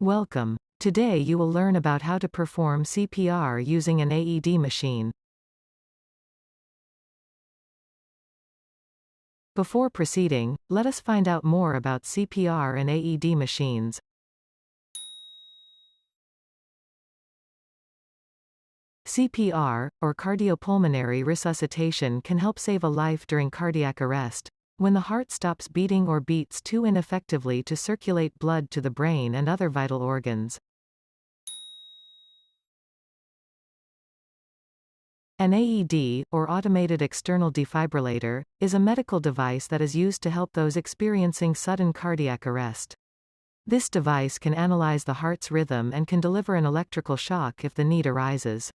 Welcome. Today you will learn about how to perform CPR using an AED machine. Before proceeding, let us find out more about CPR and AED machines. CPR, or cardiopulmonary resuscitation, can help save a life during cardiac arrest, when the heart stops beating or beats too ineffectively to circulate blood to the brain and other vital organs. An AED, or automated external defibrillator, is a medical device that is used to help those experiencing sudden cardiac arrest. This device can analyze the heart's rhythm and can deliver an electrical shock if the need arises.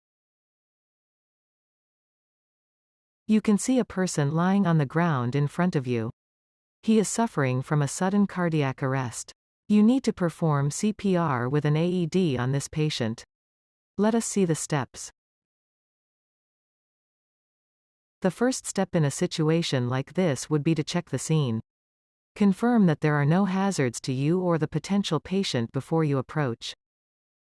You can see a person lying on the ground in front of you. He is suffering from a sudden cardiac arrest. You need to perform CPR with an AED on this patient. Let us see the steps. The first step in a situation like this would be to check the scene. Confirm that there are no hazards to you or the potential patient before you approach.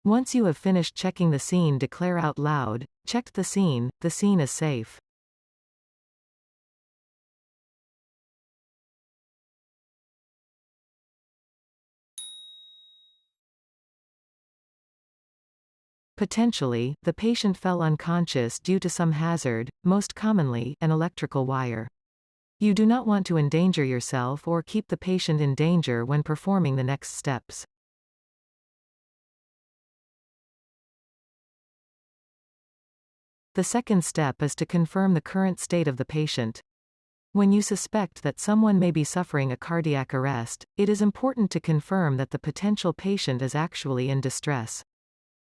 Once you have finished checking the scene, declare out loud, "Checked the scene is safe." Potentially, the patient fell unconscious due to some hazard, most commonly, an electrical wire. You do not want to endanger yourself or keep the patient in danger when performing the next steps. The second step is to confirm the current state of the patient. When you suspect that someone may be suffering a cardiac arrest, it is important to confirm that the potential patient is actually in distress.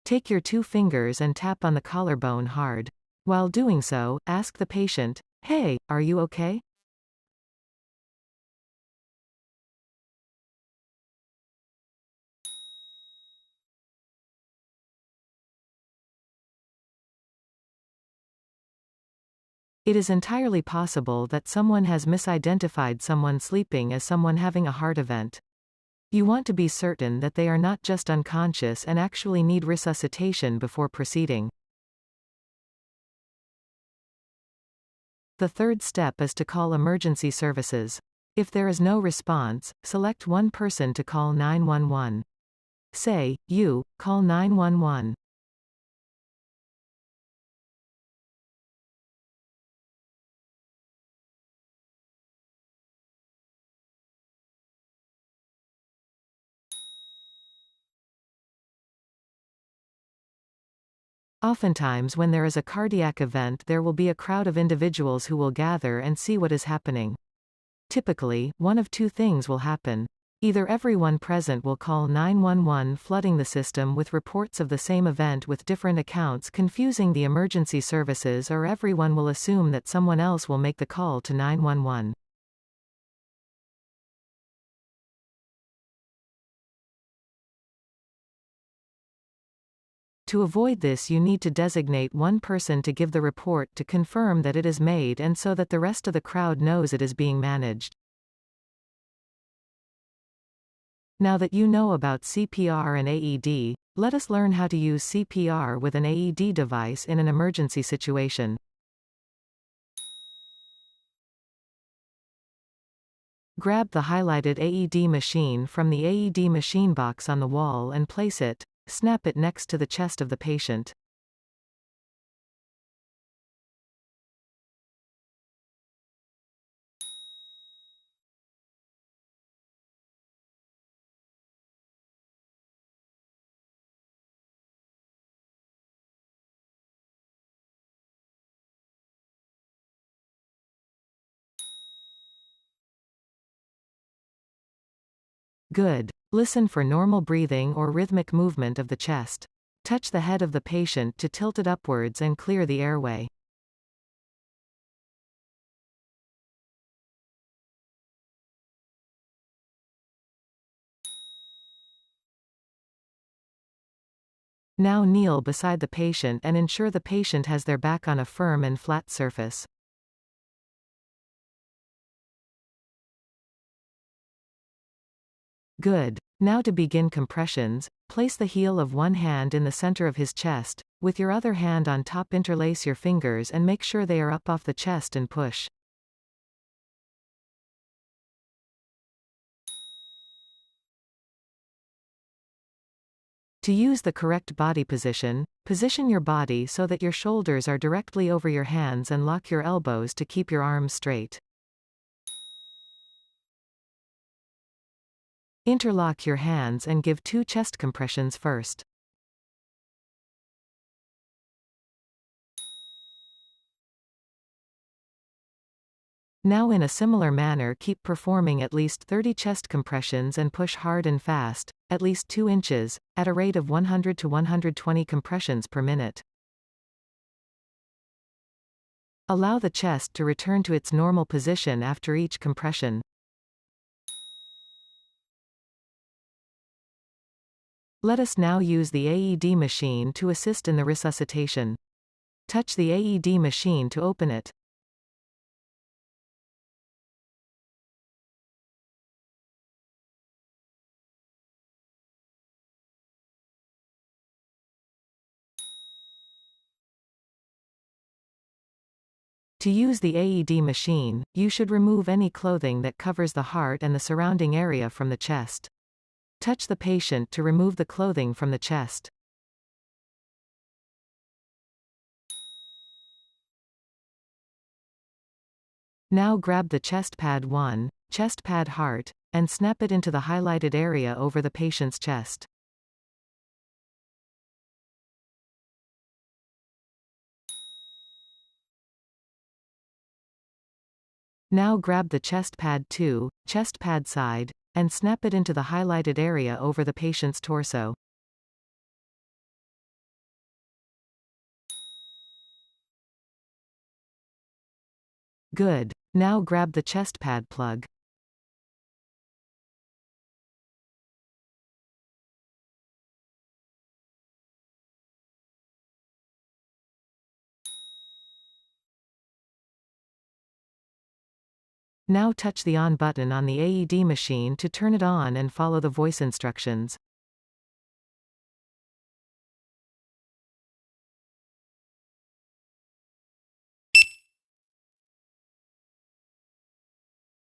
Take your 2 fingers and tap on the collarbone hard. While doing so, ask the patient, "Hey, are you okay?" It is entirely possible that someone has misidentified someone sleeping as someone having a heart event. You want to be certain that they are not just unconscious and actually need resuscitation before proceeding. The third step is to call emergency services. If there is no response, select one person to call 911. Say, "You, call 911. Oftentimes when there is a cardiac event, there will be a crowd of individuals who will gather and see what is happening. Typically, one of 2 things will happen. Either everyone present will call 911, flooding the system with reports of the same event with different accounts, confusing the emergency services, or everyone will assume that someone else will make the call to 911. To avoid this, you need to designate one person to give the report to confirm that it is made and so that the rest of the crowd knows it is being managed. Now that you know about CPR and AED, let us learn how to use CPR with an AED device in an emergency situation. Grab the highlighted AED machine from the AED machine box on the wall and place it, snap it next to the chest of the patient. Good. Listen for normal breathing or rhythmic movement of the chest. Touch the head of the patient to tilt it upwards and clear the airway. Now kneel beside the patient and ensure the patient has their back on a firm and flat surface. Good. Now to begin compressions, place the heel of one hand in the center of his chest, with your other hand on top interlace your fingers and make sure they are up off the chest and push. To use the correct body position, position your body so that your shoulders are directly over your hands and lock your elbows to keep your arms straight. Interlock your hands and give 2 chest compressions first. Now in a similar manner keep performing at least 30 chest compressions and push hard and fast, at least 2 inches, at a rate of 100 to 120 compressions per minute. Allow the chest to return to its normal position after each compression. Let us now use the AED machine to assist in the resuscitation. Touch the AED machine to open it. To use the AED machine, you should remove any clothing that covers the heart and the surrounding area from the chest. Touch the patient to remove the clothing from the chest. Now grab the chest pad 1, chest pad heart, and snap it into the highlighted area over the patient's chest. Now grab the chest pad 2, chest pad side, and snap it into the highlighted area over the patient's torso. Good. Now grab the chest pad plug. Now touch the on button on the AED machine to turn it on and follow the voice instructions.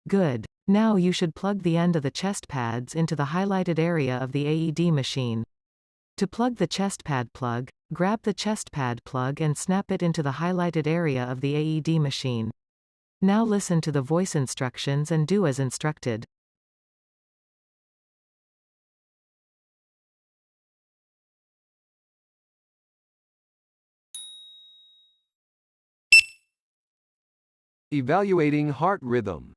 Good. Now you should plug the end of the chest pads into the highlighted area of the AED machine. To plug the chest pad plug, grab the chest pad plug and snap it into the highlighted area of the AED machine. Now listen to the voice instructions and do as instructed. Evaluating heart rhythm.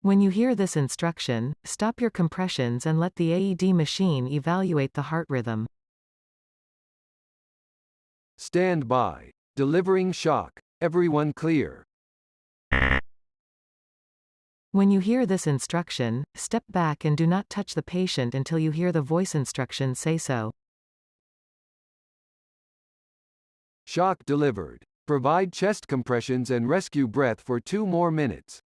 When you hear this instruction, stop your compressions and let the AED machine evaluate the heart rhythm. Stand by. Delivering shock. Everyone clear. When you hear this instruction, step back and do not touch the patient until you hear the voice instructions say so. Shock delivered. Provide chest compressions and rescue breath for 2 more minutes.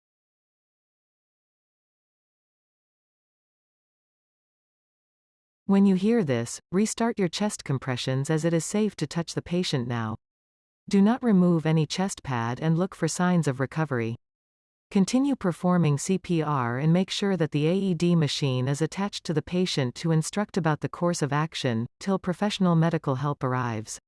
When you hear this, restart your chest compressions as it is safe to touch the patient now. Do not remove any chest pad and look for signs of recovery. Continue performing CPR and make sure that the AED machine is attached to the patient to instruct about the course of action, till professional medical help arrives.